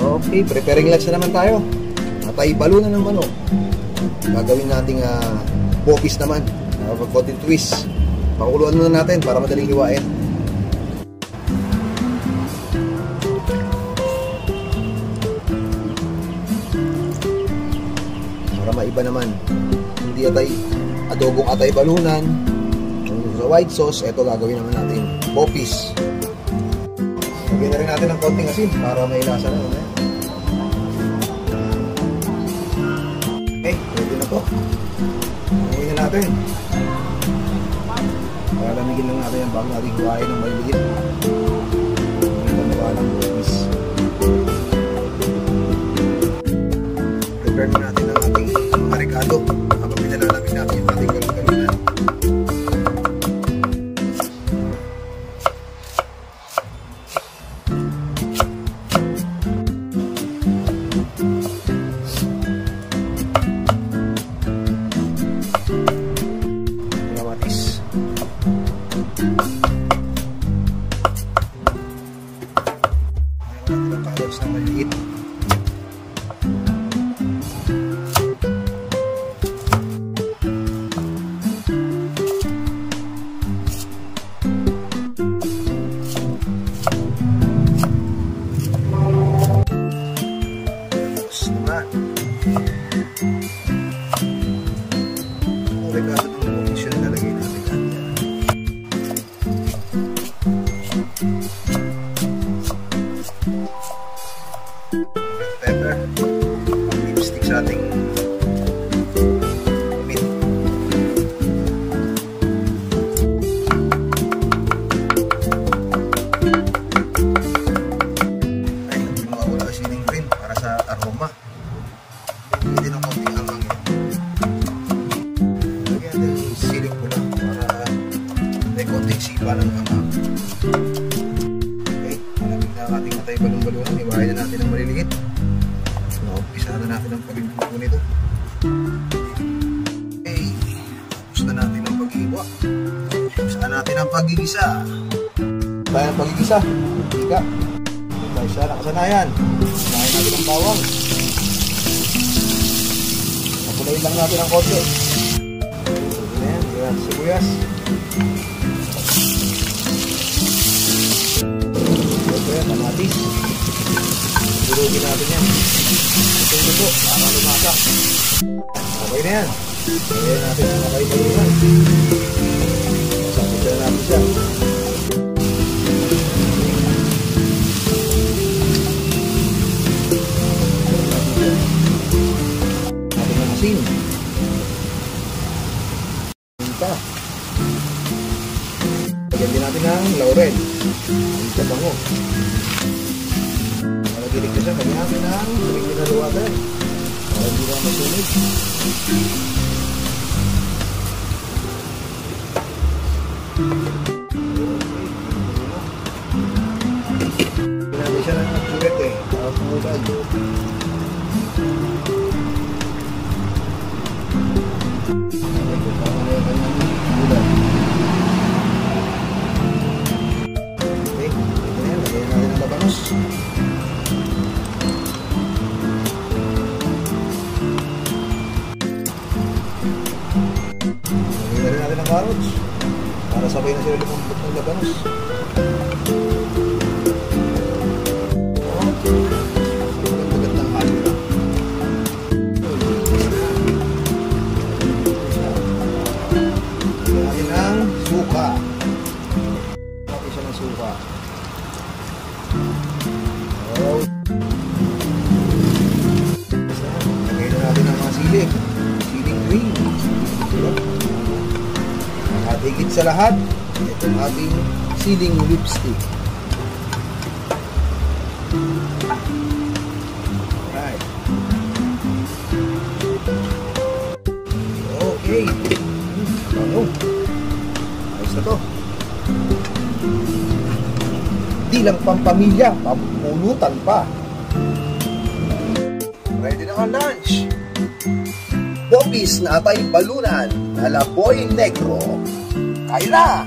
Okay, preparing lunch na naman tayo. Atay balunan ng manok. Gagawin nating bopis naman. Pag-konting twist. Pakukuluan muna natin para madaling hiwain. Para maiba naman. Hindi adobong atay balunan. Sa white sauce, ito gagawin naman natin bopis. Lagyan na rin natin ng konting asin para may lasa na. Okay, pwede na to. Gawin na natin. Palamigin lang natin yung bago natin hiwain ng maliliit. Panawa ng bopis. Prepare na natin ang ating marikado habang pinalalagin natin yung ating galon-galunan. Ng maliit. Tapos naman regalo ng bopis na nalagay natin kanya. Pepper, lipstick sa ating meat. Ay, hindi mawawala kasi ng green para sa aroma. Hindi ng konting amang yun. Lagyan natin yung siling pula para may konting sipa ng amang. Ating atay balon-balunan, iwain na natin ang maliliit. Umpisa na natin ang pag-ibuko nito. Okay, tapos na natin ang pag-iwa. Umpisa na natin ang pag-igisa. Tayo ang pag-igisa. Ika. Tayo siya nakasanayan. Unahin natin ang bawang. Napulayin lang natin ang konti. Ayan, yan, sibuyas. Kamatis. Durugin natin yan. Ito para lumasa. Okay na yan. Kaya natin ang makaibalunan. Masapit na natin siya. Natin ang asin. Pinta. Lagyan din natin ang laurel. Ang kabango. Para dilig na siya, kanya natin ang original water. Para hindi na masunig. Pinali siya ng sulit eh. Para pumulan. Lagyan natin ang carrots para sabay na sila lumambot ng labanos. Magandang halo na. Lagyan ng suka. Lagyan siya ng suka. Lagyan na natin ang mga siling. Siling green. At higit sa lahat, ito ang ating siling lipstick. Alright. Okay. Ano? Ayos na to. Di lang pampamilya, pampulutan pa. Ready na ang lunch. Bopis na atay balunan na laboy negro. Kain na!